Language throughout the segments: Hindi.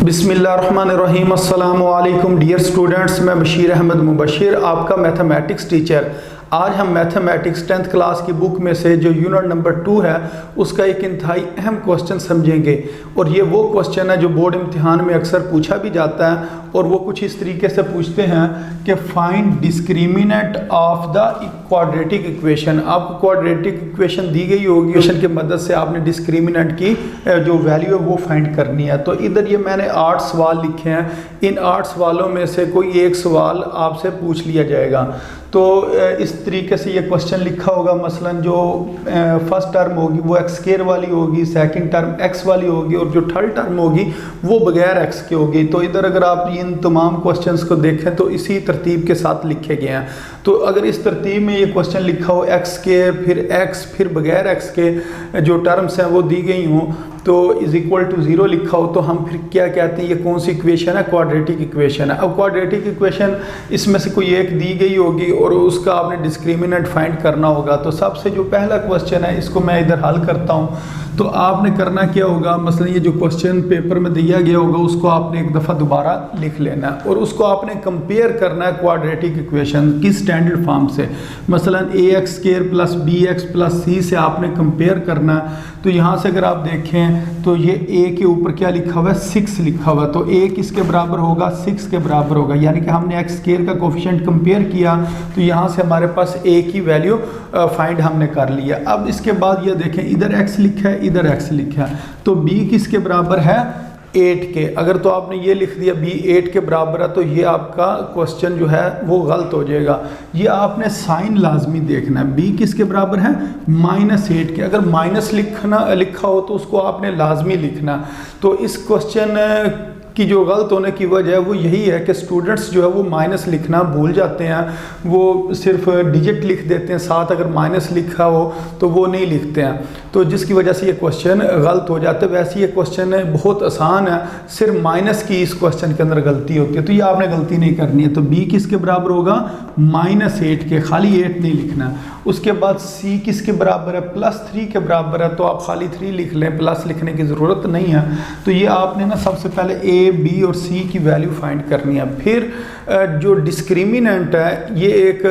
बिस्मिल्लाहिर्रहमानिर्रहीम। अस्सलामु अलैकुम डियर स्टूडेंट्स, मैं बशीर अहमद मुबशिर, आपका मैथमेटिक्स टीचर। आज हम मैथमेटिक्स 10th क्लास की बुक में से जो यूनिट नंबर 2 है उसका एक इंतहाई अहम क्वेश्चन समझेंगे। और ये वो क्वेश्चन है जो बोर्ड इम्तिहान में अक्सर पूछा भी जाता है, और वो कुछ इस तरीके से पूछते हैं कि find discriminant of the quadratic equation. आपको क्वाड्रेटिक इक्वेशन दी गई होगी, इक्वेशन की मदद से आपने डिस्क्रिमिनेंट की जो वैल्यू है वो फाइंड करनी है। तो इधर ये मैंने 8 सवाल लिखे हैं। इन 8 सवालों में से कोई एक सवाल आपसे पूछ लिया जाएगा। तो इस तरीके से ये क्वेश्चन लिखा होगा, मसलन जो फर्स्ट टर्म होगी वो एक्स स्क्वायर वाली होगी, सेकंड टर्म एक्स वाली होगी, और जो थर्ड टर्म होगी वो बगैर एक्स की होगी। तो इधर अगर आप इन तमाम क्वेश्चंस को देखें तो इसी तरतीब के साथ लिखे गए हैं। तो अगर इस तरतीब में ये क्वेश्चन लिखा हो एक्स स्क्वायर फिर एक्स फिर बगैर एक्स के जो टर्म्स हैं वो दी गई हों, तो इज़ इक्वल टू 0 लिखा हो, तो हम फिर क्या कहते हैं, ये कौन सी इक्वेशन है? क्वाड्रेटिक इक्वेशन है। अब क्वाड्रेटिक इक्वेशन इसमें से कोई एक दी गई होगी और उसका आपने डिस्क्रिमिनेंट फाइंड करना होगा। तो सबसे जो पहला क्वेश्चन है इसको मैं इधर हल करता हूँ। तो आपने करना क्या होगा, मसलन ये जो क्वेश्चन पेपर में दिया गया होगा उसको आपने एक दफ़ा दोबारा लिख लेना है और उसको आपने कंपेयर करना है क्वाड्रेटिक इक्वेशन की स्टैंडर्ड फॉर्म से। मसलन ax square plus bx plus c से आपने कंपेयर करना है। तो यहाँ से अगर आप देखें तो ये a के ऊपर क्या लिखा हुआ है, 6 लिखा हुआ है। तो a किसके बराबर होगा? 6 के बराबर होगा, यानी कि हमने x स्क्वायर का कोफिशिएंट कंपेयर किया तो यहाँ से हमारे पास a की वैल्यू फाइंड हमने कर लिया। अब इसके बाद ये देखें, इधर x लिखा है इधर x लिखा है, तो b किसके बराबर है? 8 के। अगर तो आपने ये लिख दिया b 8 के बराबर है तो ये आपका क्वेश्चन जो है वो गलत हो जाएगा। ये आपने साइन लाजमी देखना है। b किसके बराबर है? -8 के। अगर माइनस लिखा हो तो उसको आपने लाजमी लिखना। तो इस क्वेश्चन कि जो गलत होने की वजह है वो यही है कि स्टूडेंट्स जो है वो माइनस लिखना भूल जाते हैं, वो सिर्फ डिजिट लिख देते हैं, साथ अगर माइनस लिखा हो तो वो नहीं लिखते हैं, तो जिसकी वजह से ये क्वेश्चन गलत हो जाते हैं। वैसे ये क्वेश्चन बहुत आसान है, सिर्फ माइनस की इस क्वेश्चन के अंदर गलती होती है, तो ये आपने गलती नहीं करनी है। तो बी किसके बराबर होगा? -8 के, खाली 8 नहीं लिखना। उसके बाद सी किसके बराबर है? +3 के बराबर है, तो आप खाली 3 लिख लें, प्लस लिखने की ज़रूरत नहीं है। तो ये आपने ना सबसे पहले ए बी और सी की वैल्यू फाइंड करनी है। फिर जो डिस्क्रिमिनेंट है ये एक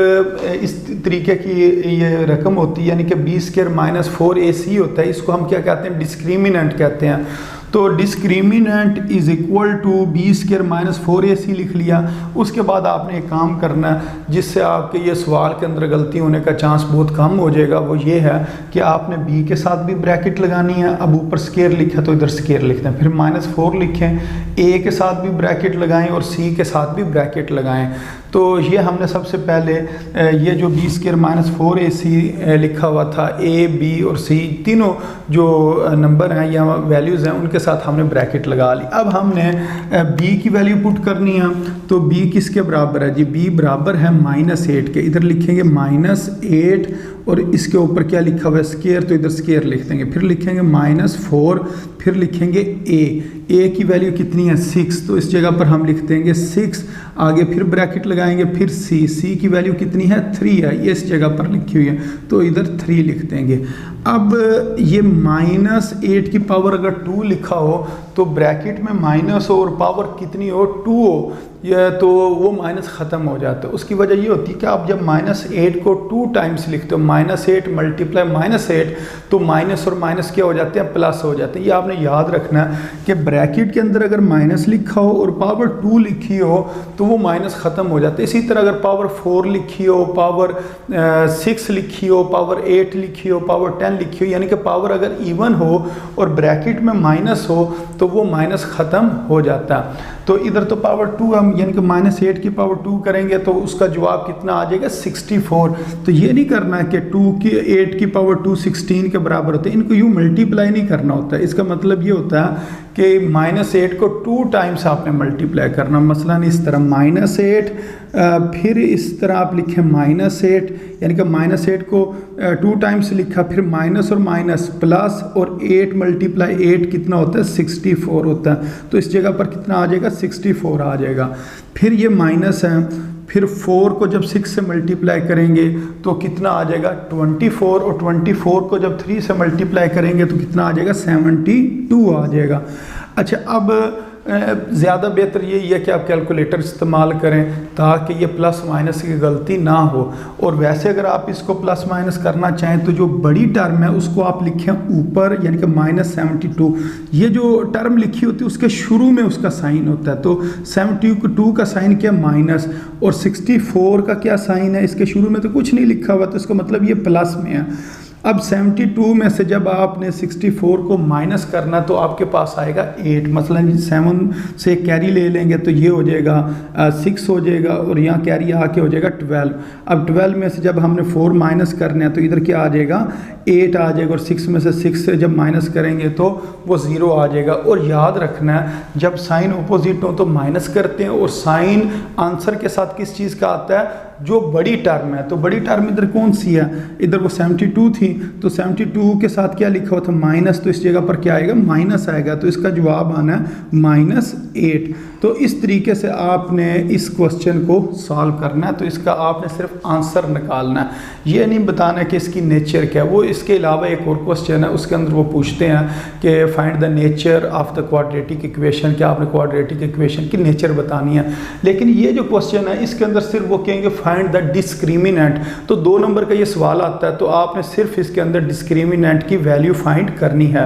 इस तरीके की ये रकम होती है, यानी कि b स्क्वायर -4ac होता है। इसको हम क्या कहते हैं? डिस्क्रिमिनेंट कहते हैं। तो discriminant is equal to b square -4ac लिख लिया। उसके बाद आपने एक काम करना है जिससे आपके ये सवाल के अंदर गलती होने का चांस बहुत कम हो जाएगा। वो ये है कि आपने b के साथ भी ब्रैकेट लगानी है। अब ऊपर स्क्वायर लिखा तो इधर स्क्वायर लिखते हैं, फिर -4 लिखें, a के साथ भी ब्रैकेट लगाएं और c के साथ भी ब्रैकेट लगाएं। तो ये हमने सबसे पहले ये जो b स्क्वायर -4ac लिखा हुआ था, a b और c तीनों जो नंबर हैं या वैल्यूज़ हैं उनके साथ हमने ब्रैकेट लगा ली। अब हमने b की वैल्यू पुट करनी है। तो b किसके बराबर है जी? b बराबर है -8 के। इधर लिखेंगे -8 और इसके ऊपर क्या लिखा हुआ है? स्क्वायर, तो इधर स्क्वायर लिख देंगे। फिर लिखेंगे -4, फिर लिखेंगे a की वैल्यू कितनी है? 6, तो इस जगह पर हम लिख देंगे 6। आगे फिर ब्रैकेट लगाएंगे, फिर c की वैल्यू कितनी है? 3 है, ये इस जगह पर लिखी हुई है, तो इधर 3 लिख देंगे। अब ये -8 की पावर अगर 2 लिखा हो तो ब्रैकेट में माइनस हो और पावर कितनी हो? 2 हो, ये तो वो माइनस ख़त्म हो जाता है। उसकी वजह ये होती है कि आप जब -8 को 2 टाइम्स लिखते हो, -8 मल्टीप्लाई -8, तो माइनस और माइनस क्या हो जाते हैं? प्लस हो जाते हैं। ये आपने याद रखना है कि ब्रैकेट के अंदर अगर माइनस लिखा हो और पावर 2 लिखी हो तो वो माइनस ख़त्म हो जाता है। इसी तरह अगर पावर 4 लिखी हो, पावर 6 लिखी हो, पावर 8 लिखी हो, पावर 10 लिखी हो, यानी कि पावर अगर इवन हो और ब्रैकेट में माइनस हो तो वो माइनस ख़त्म हो जाता है। तो इधर तो पावर 2 हम यानी कि -8 की पावर 2 करेंगे तो उसका जवाब कितना आ जाएगा? 64। तो ये नहीं करना कि 8 की पावर 2 16 के बराबर होते हैं, इनको यूँ मल्टीप्लाई नहीं करना होता है। इसका मतलब ये होता है कि -8 को 2 टाइम्स आपने मल्टीप्लाई करना। मसलन इस तरह -8, फिर इस तरह आप लिखें -8, यानी कि -8 को 2 टाइम्स लिखा, फिर माइनस और माइनस प्लस, और 8 मल्टीप्लाई 8 कितना होता है? 64 होता है। तो इस जगह पर कितना आ जाएगा? 64 आ जाएगा। फिर ये माइनस है, फिर 4 को जब 6 से मल्टीप्लाई करेंगे तो कितना आ जाएगा? 24, और 24 को जब 3 से मल्टीप्लाई करेंगे तो कितना आ जाएगा? 72 आ जाएगा। अच्छा, अब ज़्यादा बेहतर यही है कि आप कैलकुलेटर इस्तेमाल करें ताकि ये प्लस माइनस की गलती ना हो। और वैसे अगर आप इसको प्लस माइनस करना चाहें तो जो बड़ी टर्म है उसको आप लिखें ऊपर, यानी कि -72। ये जो टर्म लिखी होती है उसके शुरू में उसका साइन होता है। तो 72 का साइन क्या, माइनस, और 64 का क्या साइन है, इसके शुरू में तो कुछ नहीं लिखा हुआ, तो इसका मतलब ये प्लस में है। अब 72 में से जब आपने 64 को माइनस करना तो आपके पास आएगा 8। मसलन 7 से कैरी ले लेंगे तो ये हो जाएगा 6 हो जाएगा, और यहाँ कैरी आके हो जाएगा 12। अब 12 में से जब हमने 4 माइनस करना है तो इधर क्या आ जाएगा, 8 आ जाएगा, और 6 में से 6 से जब माइनस करेंगे तो वो 0 आ जाएगा। और याद रखना है जब साइन अपोजिट हो तो माइनस करते हैं, और साइन आंसर के साथ किस चीज़ का आता है, जो बड़ी टर्म है। तो बड़ी टर्म इधर कौन सी है, इधर वो 72 थी, तो 72 के साथ क्या लिखा हुआ था, माइनस, तो इस जगह पर क्या आएगा, माइनस आएगा। तो इसका जवाब आना है -8। तो इस तरीके से आपने इस क्वेश्चन को सॉल्व करना है। तो इसका आपने सिर्फ आंसर निकालना है, ये नहीं बताना कि इसकी नेचर क्या है। वो इसके अलावा एक और क्वेश्चन है, उसके अंदर वो पूछते हैं कि find the nature of the quadratic equation, क्या आपने क्वाड्रेटिक इक्वेशन की नेचर बतानी है। लेकिन ये जो क्वेश्चन है इसके अंदर सिर्फ वो कहेंगे फाइंड द डिस्क्रिमिनेंट। तो 2 नंबर का ये सवाल आता है, तो आपने सिर्फ इसके अंदर डिस्क्रिमिनेंट की वैल्यू फाइंड करनी है।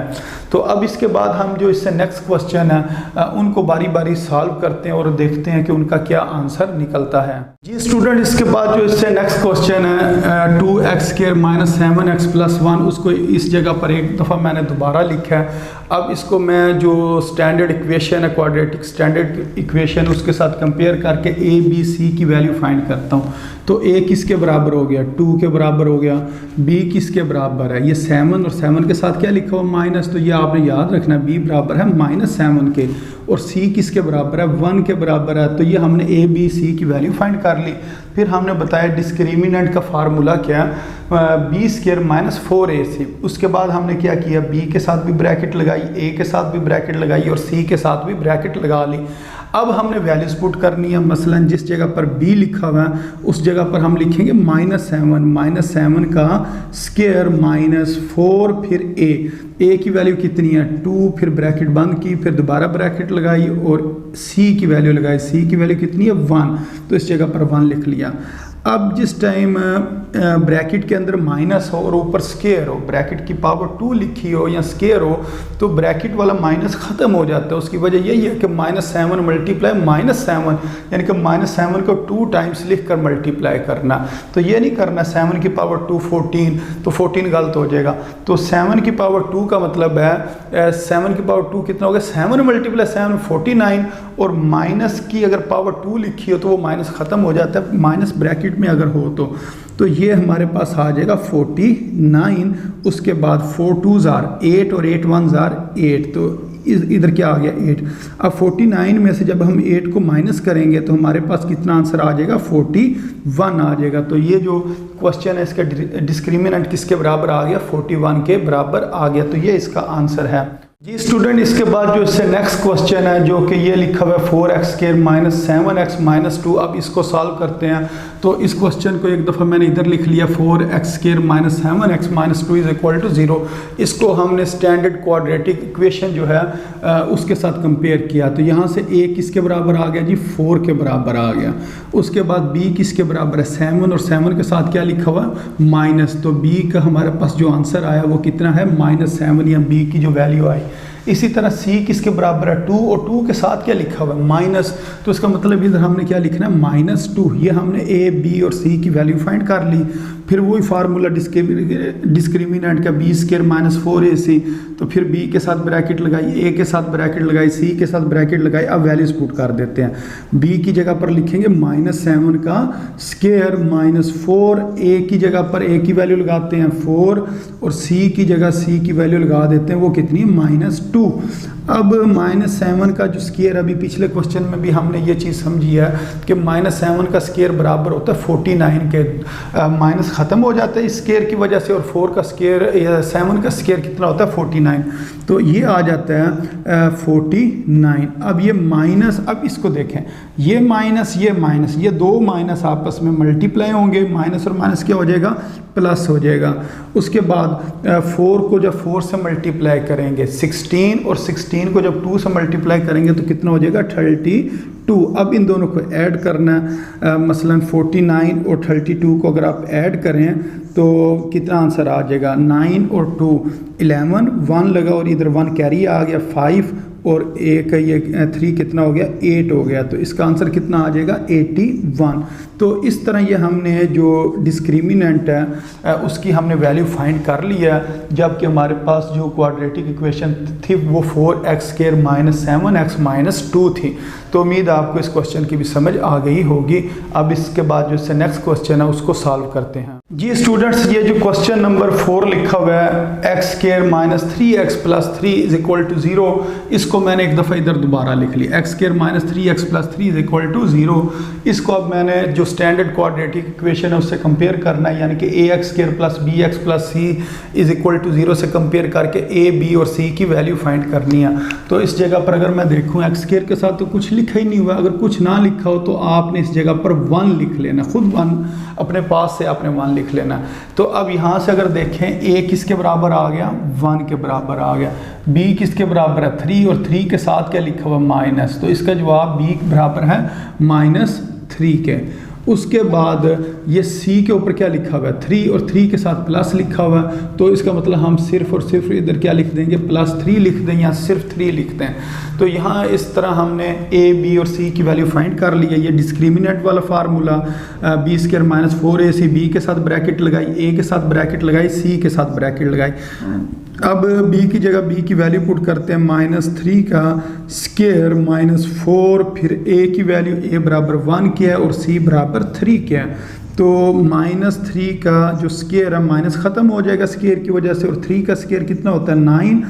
तो अब इसके बाद हम जो इससे नेक्स्ट क्वेश्चन है उनको बारी बारी सॉल्व करते हैं और देखते हैं कि उनका क्या आंसर निकलता है। जी स्टूडेंट, इसके बाद जो इससे नेक्स्ट क्वेश्चन है 2x² - 7x + 1, उसको इस जगह पर एक दफ़ा मैंने दोबारा लिखा है। अब इसको मैं जो स्टैंडर्ड इक्वेशन है, क्वाड्रेटिक स्टैंडर्ड इक्वेशन, उसके साथ कंपेयर करके a b c की वैल्यू फाइंड करता हूँ। तो a किसके बराबर हो गया, 2 के बराबर हो गया, b किसके बराबर है, ये 7, और 7 के साथ क्या लिखा हुआ, माइनस, तो ये आपने याद रखना है, b बराबर है -7 के, और c किसके बराबर है, 1 के बराबर है। तो ये हमने a b c की वैल्यू फाइंड कर ली। फिर हमने बताया डिस्क्रिमिनेंट का फार्मूला क्या है, b² - 4ac। उसके बाद हमने क्या किया, b के साथ भी ब्रैकेट लगाई, a के साथ भी ब्रैकेट लगाई, और c के साथ भी ब्रैकेट लगा ली। अब हमने वैल्यूज पुट करनी है। मसलन जिस जगह पर b लिखा हुआ है उस जगह पर हम लिखेंगे -7, -7 का स्क्वायर -4, फिर a की वैल्यू कितनी है, 2, फिर ब्रैकेट बंद की, फिर दोबारा ब्रैकेट लगाई, और c की वैल्यू लगाई, c की वैल्यू कितनी है, 1, तो इस जगह पर 1 लिख लिया। अब जिस टाइम ब्रैकेट के अंदर माइनस हो और ऊपर स्क्वायर हो, ब्रैकेट की पावर 2 लिखी हो या स्क्वायर हो, तो ब्रैकेट वाला माइनस ख़त्म हो जाता है। उसकी वजह यही है कि -7 मल्टीप्लाई -7, यानी कि -7 को 2 टाइम्स लिख कर मल्टीप्लाई करना। तो ये नहीं करना 7 की पावर 2 14, तो 14 गलत हो जाएगा। तो 7 की पावर 2 का मतलब है 7 की पावर 2 कितना हो गया, 7 × 7 49, और माइनस की अगर पावर 2 लिखी हो तो वो माइनस ख़त्म हो जाता है, माइनस ब्रैकेट में अगर हो तो ये हमारे पास आ जाएगा 49। उसके बाद 4 2s are 8 और 8 1s are 8, तो इधर क्या आ गया 8। अब 49 में से जब हम 8 को माइनस करेंगे तो हमारे पास कितना आंसर आ जाएगा, 41 आ जाएगा। तो ये जो क्वेश्चन है इसका डिस्क्रिमिनेंट किसके बराबर आ गया, 41 के बराबर आ गया। तो ये इसका आंसर है। जी स्टूडेंट, इसके बाद जो इससे नेक्स्ट क्वेश्चन है जो कि ये लिखा हुआ है 4x² - 7x - 2। अब इसको सॉल्व करते हैं। तो इस क्वेश्चन को एक दफ़ा मैंने इधर लिख लिया, 4x² - 7x - 2 = 0। इसको हमने स्टैंडर्ड क्वाड्रेटिक इक्वेशन जो है उसके साथ कंपेयर किया। तो यहाँ से a किसके बराबर आ गया जी, 4 के बराबर आ गया। उसके बाद b किसके बराबर है, 7, और 7 के साथ क्या लिखा हुआ, माइनस। तो b का हमारे पास जो आंसर आया वो कितना है, -7, या b की जो वैल्यू आई। इसी तरह c किसके बराबर है, 2, और 2 के साथ क्या लिखा हुआ है, माइनस। तो इसका मतलब इधर हमने क्या लिखना है, -2। ये हमने a b और c की वैल्यू फाइंड कर ली। फिर वही फार्मूला डिस्क्रिमिनेंट का b² - 4ac। तो फिर b के साथ ब्रैकेट लगाई, a के साथ ब्रैकेट लगाई, c के साथ ब्रैकेट लगाई। अब वैल्यूज पुट कर देते हैं। b की जगह पर लिखेंगे -7 का स्क्वायर -4, a की जगह पर a की वैल्यू लगाते हैं 4, और c की जगह c की वैल्यू लगा देते हैं, वो कितनी, -2। अब -7 का जो स्क्वायर, अभी पिछले क्वेश्चन में भी हमने ये चीज़ समझी है कि -7 का स्क्वायर बराबर होता है 49 के। माइनस ख़त्म हो जाता है इस स्क्वायर की वजह से, और 4 का स्क्वायर या 7 का स्क्वायर कितना होता है, 49। तो ये आ जाता है 49। अब ये माइनस, अब इसको देखें, ये माइनस ये दो माइनस आपस में मल्टीप्लाई होंगे, माइनस और माइनस क्या हो जाएगा, प्लस हो जाएगा। उसके बाद 4 को जब 4 से मल्टीप्लाई करेंगे 16, और 16 को जब 2 से मल्टीप्लाई करेंगे तो कितना हो जाएगा, 32। अब इन दोनों को ऐड करना है, मसलन 49 और 32 को अगर आप ऐड करें तो कितना आंसर आ जाएगा, 9 और 2 11, 1 लगा और इधर 1 कैरी आ गया 5, और एक ये 3 कितना हो गया, 8 हो गया। तो इसका आंसर कितना आ जाएगा, 81। तो इस तरह ये हमने जो डिस्क्रिमिनेंट है उसकी हमने वैल्यू फाइंड कर लिया, जबकि हमारे पास जो क्वाड्रेटिक इक्वेशन थी वो 4x² - 7x - 2 थी। तो उम्मीद है आपको इस क्वेश्चन की भी समझ आ गई होगी। अब इसके बाद जो इससे नेक्स्ट क्वेश्चन है उसको सॉल्व करते हैं। जी स्टूडेंट्स, ये जो क्वेश्चन नंबर 4 लिखा हुआ है x² - 3x + 3 = 0, इसको मैंने एक दफ़ा इधर दोबारा लिख लिया, x² - 3x + 3 = 0। इसको अब मैंने जो स्टैंडर्ड क्वाड्रेटिक इक्वेशन है उससे कंपेयर करना है, यानी कि ax² + bx + c = 0 से कंपेयर करके a, b और c की वैल्यू फाइंड करनी है। तो इस जगह पर अगर मैं देखूँ x² के साथ तो कुछ लिखा ही नहीं हुआ, अगर कुछ ना लिखा हो तो आपने इस जगह पर 1 लिख लेना, खुद 1 अपने पास से आपने 1 लिख लेना। तो अब यहाँ से अगर देखें a किसके बराबर आ गया, 1 के बराबर आ गया, b किसके बराबर है, 3, और 3 के साथ क्या लिखा हुआ, माइनस। तो इसका जवाब b बराबर है -3 के। उसके बाद ये c के ऊपर क्या लिखा हुआ है, 3, और 3 के साथ प्लस लिखा हुआ है। तो इसका मतलब हम सिर्फ और सिर्फ इधर क्या लिख देंगे, +3 लिख दें या सिर्फ 3 लिखते हैं। तो यहाँ इस तरह हमने a, b और c की वैल्यू फाइंड कर ली है। ये डिस्क्रिमिनेंट वाला फार्मूला, b² - 4ac, b के साथ ब्रैकेट लगाई, a के साथ ब्रैकेट लगाई, c के साथ ब्रैकेट लगाई। अब b की जगह b की वैल्यू पुट करते हैं, -3 का स्क्वायर -4, फिर a की वैल्यू a बराबर 1 की है और c बराबर 3 की है। तो -3 का जो स्क्वायर है माइनस ख़त्म हो जाएगा स्क्वायर की वजह से, और 3 का स्क्वायर कितना होता है, 9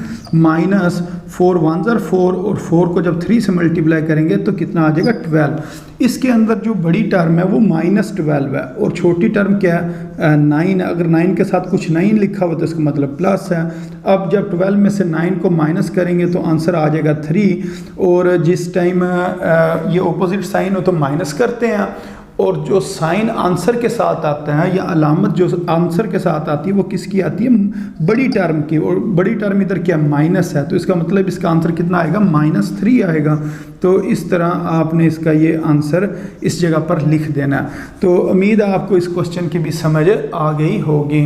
- 4 1 = 4, और 4 को जब 3 से मल्टीप्लाई करेंगे तो कितना आ जाएगा, 12। इसके अंदर जो बड़ी टर्म है वो -12 है, और छोटी टर्म क्या है, 9 है। अगर 9 के साथ कुछ 9 लिखा हुआ तो इसका मतलब प्लस है। अब जब 12 में से 9 को माइनस करेंगे तो आंसर आ जाएगा 3, और जिस टाइम ये ऑपोजिट साइन हो तो माइनस करते हैं, और जो साइन आंसर के साथ आता है या अलामत जो आंसर के साथ आती है वो किसकी आती है, बड़ी टर्म की, और बड़ी टर्म इधर क्या, माइनस है। तो इसका मतलब इसका आंसर कितना आएगा, -3 आएगा। तो इस तरह आपने इसका ये आंसर इस जगह पर लिख देना। तो उम्मीद है आपको इस क्वेश्चन की भी समझ आ गई होगी।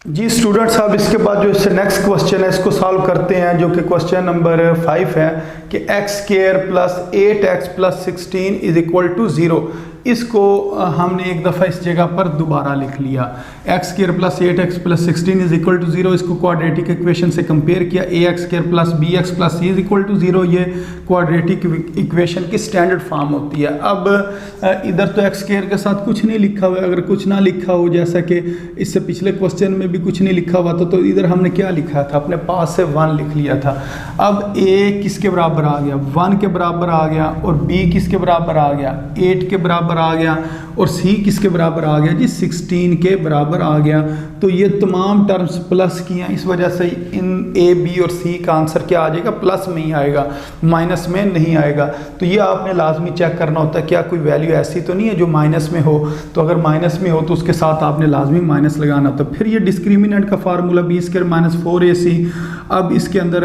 जी स्टूडेंट्स, अब इसके बाद जो इससे नेक्स्ट क्वेश्चन है इसको सॉल्व करते हैं, जो कि क्वेश्चन नंबर 5 है कि x² + 8x + 16 = 0। इसको हमने एक दफ़ा इस जगह पर दोबारा लिख लिया, x² + 8x + 16 = 0। इसको क्वाड्रेटिक इक्वेशन से कंपेयर किया, ax² + bx + c = 0। ये क्वाड्रेटिक इक्वेशन की स्टैंडर्ड फॉर्म होती है। अब इधर तो x² के साथ कुछ नहीं लिखा हुआ है, अगर कुछ ना लिखा हो, जैसा कि इससे पिछले क्वेश्चन में भी कुछ नहीं लिखा हुआ था, तो इधर हमने क्या लिखा था, अपने पास से 1 लिख लिया था। अब a किसके बराबर आ गया, 1 के बराबर आ गया, और b किसके बराबर आ गया, 8 के बराबर आ गया, और c किसके बराबर आ गया जी, 16 के बराबर आ गया। तो ये तमाम टर्म्स प्लस की हैं, इस वजह से इन a, b और c का आंसर क्या आ जाएगा, प्लस में ही आएगा, माइनस में नहीं आएगा। तो ये आपने लाजमी चेक करना होता है क्या कोई वैल्यू ऐसी तो नहीं है जो माइनस में हो। तो अगर माइनस में हो तो उसके साथ आपने लाजमी माइनस लगाना होता है। फिर ये डिस्क्रिमिनेंट का फार्मूला b² - 4ac। अब इसके अंदर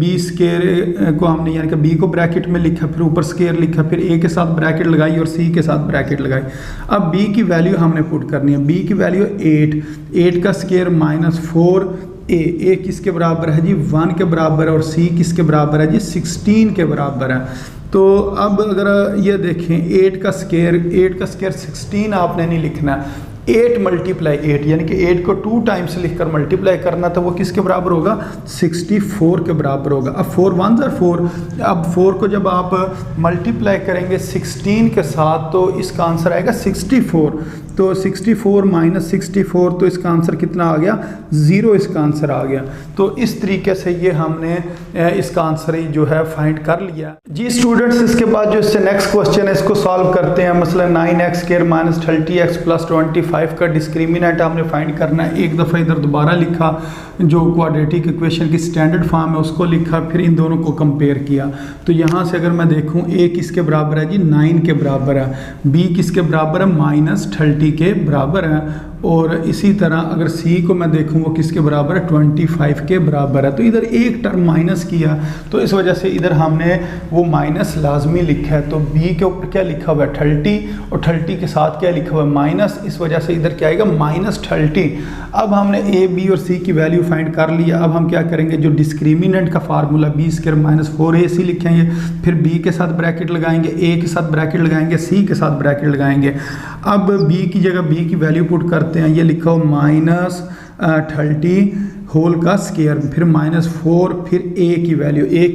b² को हमने यानी कि b को ब्रैकेट में लिखा, फिर ऊपर स्क्वायर लिखा, फिर a के साथ ब्रैकेट लगाई और c के साथ ब्रैकेट लगाई। अब b की वैल्यू हमने पुट करनी है, b की वैल्यू 8 का स्क्वायर -4a किसके बराबर है जी, 1 के बराबर है, और c किसके बराबर है जी, 16 के बराबर है। तो अब अगर ये देखें 8 का स्क्वायर 16 आपने नहीं लिखना, 8 × 8 यानी कि 8 को 2 टाइम्स लिखकर मल्टीप्लाई करना, तो वो किसके बराबर होगा, 64 के बराबर होगा। अब 4 1 = 4, अब 4 को जब आप मल्टीप्लाई करेंगे 16 के साथ तो इसका आंसर आएगा 64। तो 64 माइनस 64, तो इसका आंसर कितना आ गया? 0 इसका आंसर आ गया। तो इस तरीके से ये हमने इसका आंसर ही जो है फाइंड कर लिया। जी स्टूडेंट्स, इसके बाद जो इससे नेक्स्ट क्वेश्चन है इसको सॉल्व करते हैं। मसलन 9x² माइनस 30x प्लस 25 का डिस्क्रिमिनेंट हमने फाइंड करना है। एक दफ़ा इधर दोबारा लिखा, जो क्वाड्रेटिक इक्वेशन की स्टैंडर्ड फॉर्म है उसको लिखा, फिर इन दोनों को कंपेयर किया। तो यहाँ से अगर मैं देखूँ, a किसके बराबर है जी? 9 के बराबर है। b किसके बराबर है? माइनस 30 के बराबर है। और इसी तरह अगर c को मैं देखूँ, वो किसके बराबर है? 25 के बराबर है। तो इधर एक टर्म माइनस किया, तो इस वजह से इधर हमने वो माइनस लाजमी लिखा है। तो b के ऊपर क्या लिखा हुआ है? 30, और 30 के साथ क्या लिखा हुआ है? माइनस। इस वजह से इधर क्या आएगा? माइनस 30। अब हमने a, b और c की वैल्यू फाइंड कर लिया। अब हम क्या करेंगे? जो डिस्क्रिमिनेंट का फार्मूला b² माइनस 4ac लिखेंगे, फिर b के साथ ब्रैकेट लगाएंगे, a के साथ ब्रैकेट लगाएंगे, c के साथ ब्रैकेट लगाएंगे। अब b की जगह b की वैल्यू पुट करते हैं। ये लिखा हो माइनस 30 होल का स्केयर, फिर माइनस 4, फिर a की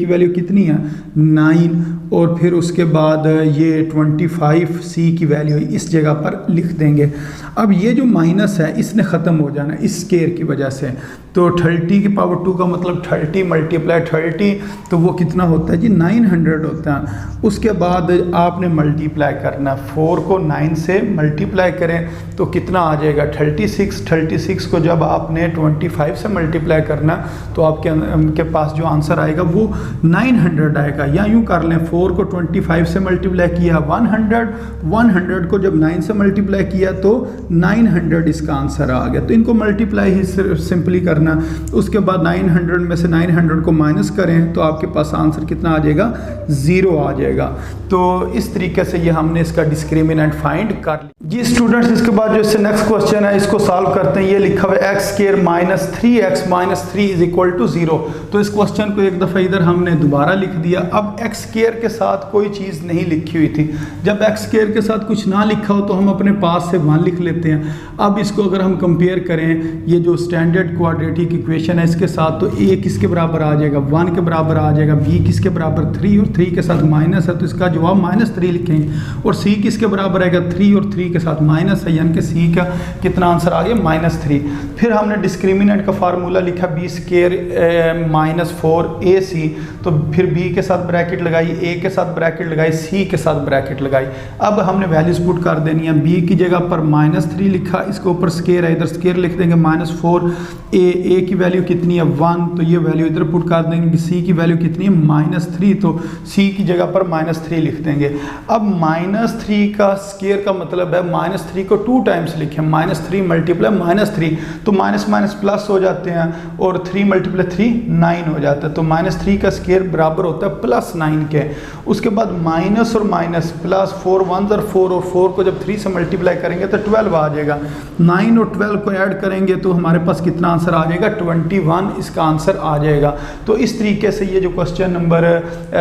वैल्यू कितनी है? 9, और फिर उसके बाद ये 25 c की वैल्यू इस जगह पर लिख देंगे। अब ये जो माइनस है इसने ख़त्म हो जाना है इस स्केयर की वजह से। तो 30 की पावर 2 का मतलब 30 मल्टीप्लाई 30, तो वो कितना होता है जी? 900 होता है। उसके बाद आपने मल्टीप्लाई करना, 4 को 9 से मल्टीप्लाई करें तो कितना आ जाएगा? 36 को जब आपने 25 से मल्टीप्लाई करना तो आपके पास जो आंसर आएगा वो 900 आएगा। या यूँ कर लें, 4 को 25 से मल्टीप्लाई किया 100 को जब 9 से मल्टीप्लाई किया तो 900 इसका आंसर आ गया। तो इनको मल्टीप्लाई ही सिंपली करना। उसके बाद 900 में से 900 को माइनस करें तो आपके पास आंसर कितना आ जाएगा? 0 आ जाएगा। तो इस तरीके से ये हमने इसका डिस्क्रिमिनेंट फाइंड कर लिया। जी स्टूडेंट्स, इसके बाद जो इससे नेक्स्ट क्वेश्चन है इसको सॉल्व करते हैं। ये लिखा हुआ है x² minus 3x minus 3 is equal to 0। तो इस क्वेश्चन को एक दफ़ा इधर हमने दोबारा लिख दिया। अब x² के साथ कोई चीज़ नहीं लिखी हुई थी। जब x² के साथ कुछ ना लिखा हो तो हम अपने पास से 1 लिख लेते हैं। अब इसको अगर हम कंपेयर करें ये जो स्टैंडर्ड क्वाड्रेटिक इक्वेशन है इसके साथ, तो a किसके बराबर आ जाएगा? 1 के बराबर आ जाएगा। b किसके बराबर? 3, और 3 के साथ माइनस है तो इसका जवाब -3 लिखेंगे। और c किसके बराबर आएगा? 3, और 3 के साथ माइनस है, यानी कि c का कितना आंसर आ गया? -3। फिर हमने डिस्क्रिमिनेंट का फार्मूला लिखा b² माइनस 4ac, तो फिर b के साथ ब्रैकेट लगाई, a के साथ ब्रैकेट लगाई, c के साथ ब्रैकेट लगाई। अब हमने वैल्यूज पुट कर देनी है। b की जगह पर -3 लिखा, इसके ऊपर स्केयर है, इधर स्केयर लिख देंगे -4। a की वैल्यू कितनी है? 1, तो ये वैल्यू इधर पुट कर देंगे। c की वैल्यू कितनी है? -3, तो c की जगह पर -3 लिख देंगे। अब -3 का स्केयर का मतलब है -3 को 2 टाइम्स लिखें। -3 मल्टीप्लाई -3, तो माइनस माइनस प्लस हो जाते हैं, और 3 मल्टीप्लाई 3 9 हो जाता है। तो -3 का स्केयर बराबर होता है +9 के। उसके बाद माइनस और माइनस प्लस, 4 1 और 4, और 4 को जब 3 से मल्टीप्लाई करेंगे तो 12 आ जाएगा। 9 और 12 को ऐड करेंगे तो हमारे पास कितना आंसर आ जाएगा? 21 इसका आंसर आ जाएगा। तो इस तरीके से ये जो क्वेश्चन नंबर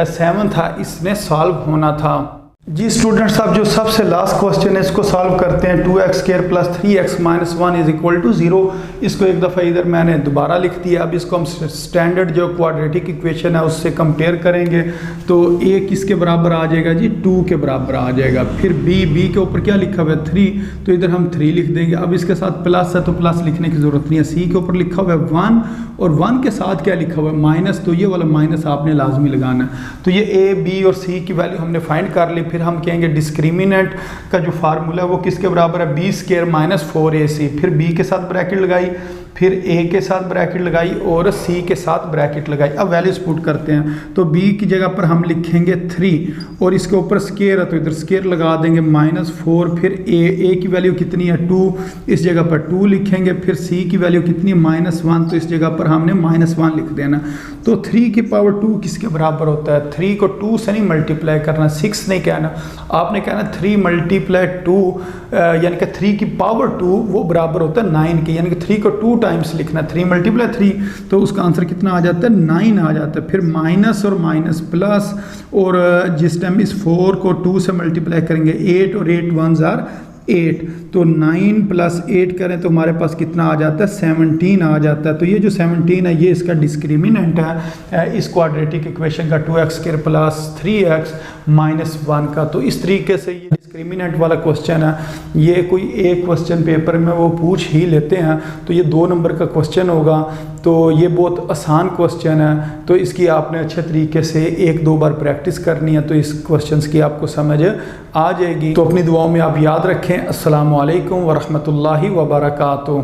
7 था इसने सॉल्व होना था। जी स्टूडेंट्स, अब जो सबसे लास्ट क्वेश्चन है इसको सॉल्व करते हैं। 2x² plus 3x minus 1 is equal to 0। इसको एक दफ़ा इधर मैंने दोबारा लिख दिया। अब इसको हम स्टैंडर्ड जो क्वाड्रेटिक इक्वेशन है उससे कंपेयर करेंगे तो a किसके बराबर आ जाएगा जी? 2 के बराबर आ जाएगा। फिर b के ऊपर क्या लिखा हुआ है? 3, तो इधर हम 3 लिख देंगे। अब इसके साथ प्लस है तो प्लस लिखने की ज़रूरत नहीं है। c के ऊपर लिखा हुआ है 1, और 1 के साथ क्या लिखा हुआ है? माइनस, तो ये वाला माइनस आपने लाजमी लगाना है। तो ये a, b और c की वैल्यू हमने फाइंड कर ली। फिर हम कहेंगे डिस्क्रिमिनेंट का जो फार्मूला है वो किसके बराबर है? b² minus 4ac। फिर b के साथ ब्रैकेट लगाई, फिर a के साथ ब्रैकेट लगाई, और c के साथ ब्रैकेट लगाई। अब वैल्यूज पुट करते हैं। तो b की जगह पर हम लिखेंगे 3, और इसके ऊपर स्केयर है तो इधर स्केयर लगा देंगे -4। फिर a की वैल्यू कितनी है? 2, इस जगह पर 2 लिखेंगे। फिर c की वैल्यू कितनी है? -1, तो इस जगह पर हमने -1 लिख देना। तो 3 की पावर 2 किसके बराबर होता है? 3 को 2 से नहीं मल्टीप्लाई करना, 6 नहीं कहना, आपने कहना 3 मल्टीप्लाई 2, यानी कि 3 की पावर 2 वो बराबर होता है 9 के, यानी कि 3 को 2 टाइम्स लिखना। 3 मल्टीप्लाई 3, तो उसका आंसर कितना आ जाता है? 9 आ जाता है। फिर माइनस और माइनस प्लस, और जिस टाइम इस 4 को 2 से मल्टीप्लाई करेंगे 8, और 8 1s are 8, तो 9 + 8 करें तो हमारे पास कितना आ जाता है, 17 आ जाता है। तो ये जो 17 है ये इसका डिस्क्रिमिनेंट है इस क्वाड्रेटिक इक्वेशन का 2x² + 3x - 1 का। तो इस तरीके से ये डिस्क्रिमिनेंट वाला क्वेश्चन है, ये कोई एक क्वेश्चन पेपर में वो पूछ ही लेते हैं, तो ये 2 नंबर का क्वेश्चन होगा। तो ये बहुत आसान क्वेश्चन है, तो इसकी आपने अच्छे तरीके से 1-2 बार प्रैक्टिस करनी है, तो इस क्वेश्चंस की आपको समझ आ जाएगी। तो अपनी दुआओं में आप याद रखें। अस्सलामु अलैकुम वरहमतुल्लाहि वबरकातुहू।